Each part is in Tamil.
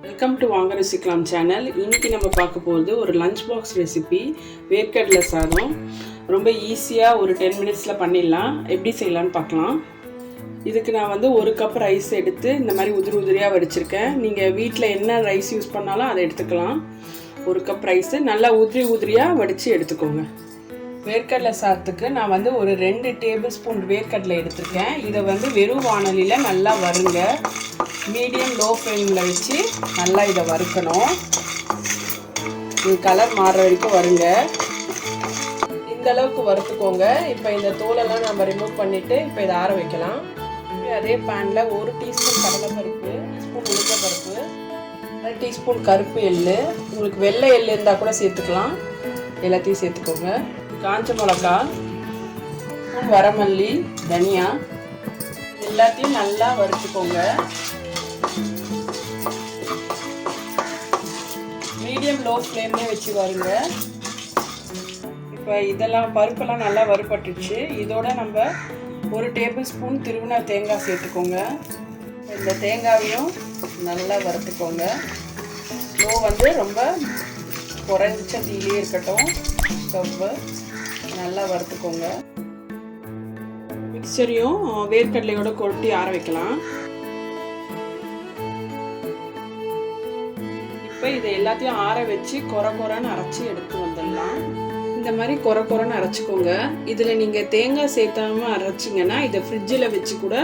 வெல்கம் டு வாங்க ருசிக்கலாம் சேனல். இன்றைக்கி நம்ம பார்க்க போகிறது ஒரு லஞ்ச் பாக்ஸ் ரெசிபி, வேர்க்கடலை சாதம். ரொம்ப ஈஸியாக ஒரு 10 மினிட்ஸில் பண்ணிடலாம். எப்படி செய்யலான்னு பார்க்கலாம். இதுக்கு நான் வந்து 1 கப் ரைஸ் எடுத்து இந்த மாதிரி உதிரியாக வடிச்சிருக்கேன். நீங்கள் வீட்டில் என்ன ரைஸ் யூஸ் பண்ணாலும் அதை எடுத்துக்கலாம். 1 கப் ரைஸு நல்லா உதிரியாக வடித்து எடுத்துக்கோங்க. வேர்க்கடலை சாதத்துக்கு நான் வந்து ஒரு 2 டேபிள் ஸ்பூன் வேர்க்கடலை எடுத்திருக்கேன். இதை வந்து வெறும் வானலியில் நல்லா வறுங்க. மீடியம் லோ ஃப்ளேமில் வச்சு நல்லா இதை வறுக்கணும். இது கலர் மாறுற வரைக்கும் வருங்க. இந்த அளவுக்கு வறுத்துக்கோங்க. இப்போ இந்த தோலெல்லாம் நம்ம ரிமூவ் பண்ணிவிட்டு இப்போ இதை ஆற வைக்கலாம். அதே பேனில் 1 டீஸ்பூன் கடலைப்பருப்பு, டீஸ்பூன் உளுந்தப்பருப்பு, 1 டீஸ்பூன் கருப்பு எள்ளு, உங்களுக்கு வெள்ளை எள்ளு இருந்தால் கூட சேர்த்துக்கலாம். எல்லாத்தையும் சேர்த்துக்கோங்க. காஞ்ச மிளகா, வரமல்லி, தனியா எல்லாத்தையும் நல்லா வறுத்துக்கோங்க. மீடியம் லோ ஃப்ளேம்லேயே வச்சு வருங்க. இப்போ இதெல்லாம் பருப்பெல்லாம் நல்லா வறுபட்டுச்சு. இதோட நம்ம 1 டேபிள் ஸ்பூன் திருவின தேங்காய் சேர்த்துக்கோங்க. இந்த தேங்காயையும் நல்லா வறுத்துக்கோங்க. ஸ்லோ வந்து ரொம்ப குறைஞ்ச தீயிலே இருக்கட்டும். ஸ்டவ்வை நல்லா வறுத்துக்கோங்க. மிக்சரையும் வேர்க்கடலையோட கொட்டி ஆற வைக்கலாம். இப்போ இதை எல்லாத்தையும் ஆற வச்சு கொரன்னு அரைச்சி எடுத்து வந்துடலாம். இந்த மாதிரி கொரன்னு அரைச்சிக்கோங்க. இதில் நீங்கள் தேங்காய் சேர்த்தாமல் அரைச்சிங்கன்னா இதை ஃப்ரிட்ஜில் வச்சு கூட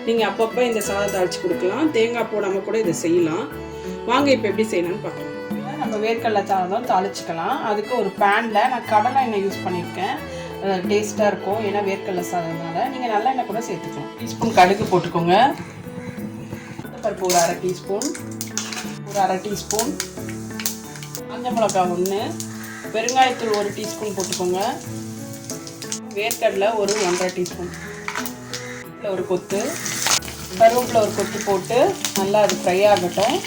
நீங்கள் அப்பப்போ இந்த சாதத்தை அரைச்சி கொடுக்கலாம். தேங்காய் போடாமல் கூட இதை செய்யலாம். வாங்க இப்போ எப்படி செய்யலாம்னு பார்க்கலாம். நம்ம வேர்க்கடலை சாதம் தாளிச்சிக்கலாம். அதுக்கு ஒரு பேனில் நான் கடலை எண்ணெய் யூஸ் பண்ணியிருக்கேன். டேஸ்ட்டாக இருக்கும். ஏன்னா வேர்க்கடலை சாதம்னால நீங்கள் நல்லெண்ணெய் கூட சேர்த்துக்கலாம். டீஸ்பூன் கடுகு போட்டுக்கோங்க. பருப்பு ஒரு 1/2 டீஸ்பூன், ஒரு 1/2 டீஸ்பூன், காஞ்ச மிளகாய் 1, பெருங்காயத்தூள் 1 டீஸ்பூன் போட்டுக்கோங்க. வேர்க்கடலை ஒரு 1/2 டீஸ்பூன், ஒரு கொத்து கருவேப்பிலை ஒரு கொத்து போட்டு நல்லா அது ஃப்ரை ஆகட்டும்.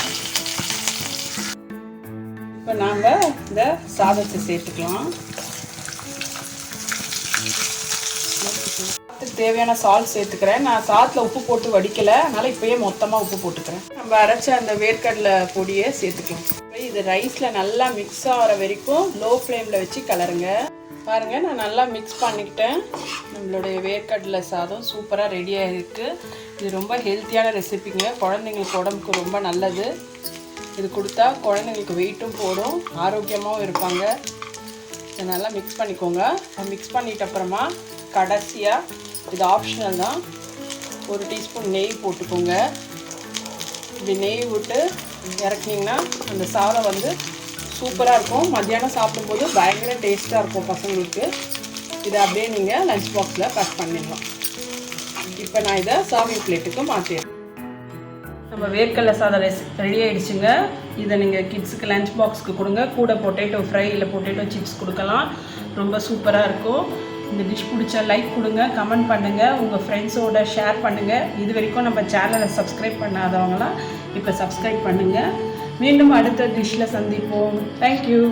இப்போ நாங்கள் இந்த சாதத்தை சேர்த்துக்கலாம். சாதத்துக்கு தேவையான சால்ட் சேர்த்துக்கிறேன். நான் சாதத்தில் உப்பு போட்டு வடிக்கலை, அதனால் இப்போயே மொத்தமாக உப்பு போட்டுக்கிறேன். நம்ம அரைச்ச அந்த வேர்க்கடலை பொடியை சேர்த்துக்கலாம். இது ரைஸில் நல்லா மிக்ஸ் ஆகிற வரைக்கும் லோ ஃப்ளேமில் வச்சு கலருங்க. பாருங்கள், நான் நல்லா மிக்ஸ் பண்ணிக்கிட்டேன். நம்மளுடைய வேர்க்கடலை சாதம் சூப்பராக ரெடியாக இருக்குது. இது ரொம்ப ஹெல்த்தியான ரெசிபிங்க. குழந்தைங்களுக்கு உடம்புக்கு ரொம்ப நல்லது. இது கொடுத்தா குழந்தைங்களுக்கு வெயிட்டும் போடும், ஆரோக்கியமாகவும் இருப்பாங்க. இதை நல்லா மிக்ஸ் பண்ணிக்கோங்க. மிக்ஸ் பண்ணிட்ட அப்புறமா கடைசியாக இது ஆப்ஷனல் தான், 1 டீஸ்பூன் நெய் போட்டுக்கோங்க. இப்படி நெய் விட்டு இறக்குனீங்கன்னா அந்த சாதம் வந்து சூப்பராக இருக்கும். மத்தியானம் சாப்பிடும்போது பயங்கர டேஸ்ட்டாக இருக்கும் பசங்களுக்கு. இதை அப்படியே நீங்கள் லஞ்ச் பாக்ஸில் பேக் பண்ணிடலாம். இப்போ நான் இதை சர்விங் பிளேட்டுக்கு மாற்றிடுறேன். நம்ம வேர்க்கடலை சாதம் ரெடி ஆகிடுச்சுங்க. இதை நீங்கள் கிட்ஸுக்கு லஞ்ச் பாக்ஸுக்கு கொடுங்க. கூட பொட்டேட்டோ ஃப்ரை இல்லை பொட்டேட்டோ சிப்ஸ் கொடுக்கலாம். ரொம்ப சூப்பராக இருக்கும். இந்த டிஷ் பிடிச்சா லைக் கொடுங்க, கமெண்ட் பண்ணுங்கள், உங்கள் ஃப்ரெண்ட்ஸோட ஷேர் பண்ணுங்கள். இது வரைக்கும் நம்ம சேனலை சப்ஸ்கிரைப் பண்ணாதவங்களாம் இப்போ சப்ஸ்கிரைப் பண்ணுங்கள். மீண்டும் அடுத்த டிஷ்ஷில் சந்திப்போம். தேங்க்யூ.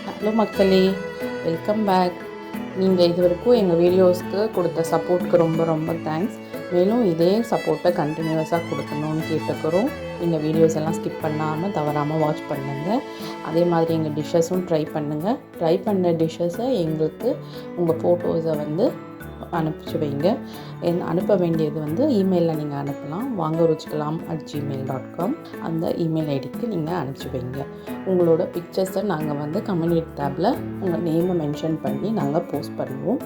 ஹலோ மக்களே, வெல்கம் பேக். நீங்கள் இது வரைக்கும் எங்கள் வீடியோஸ்க்கு கொடுத்த சப்போர்ட்டுக்கு ரொம்ப தேங்க்ஸ். மேலும் இதே சப்போர்ட்டை கண்டினியூஸாக கொடுக்கணும்னு கேட்டுக்கிறோம். நீங்கள் வீடியோஸ் எல்லாம் ஸ்கிப் பண்ணாமல் தவறாமல் வாட்ச் பண்ணுங்கள். அதே மாதிரி எங்கள் டிஷ்ஷஸும் ட்ரை பண்ணுங்கள். ட்ரை பண்ண டிஷ்ஷஸை எங்களுக்கு உங்கள் ஃபோட்டோஸை வந்து அனுப்பிச்சு வைங்க. அனுப்ப வேண்டியது வந்து இமெயிலில் நீங்கள் அனுப்பலாம். VaanGa@gmail.com அந்த இமெயில் ஐடிக்கு நீங்கள் அனுப்பிச்சு வைங்க. உங்களோட பிக்சர்ஸை நாங்கள் வந்து கம்யூனிட்டி டேப்பில் உங்கள் நேமை மென்ஷன் பண்ணி நாங்கள் போஸ்ட் பண்ணுவோம்.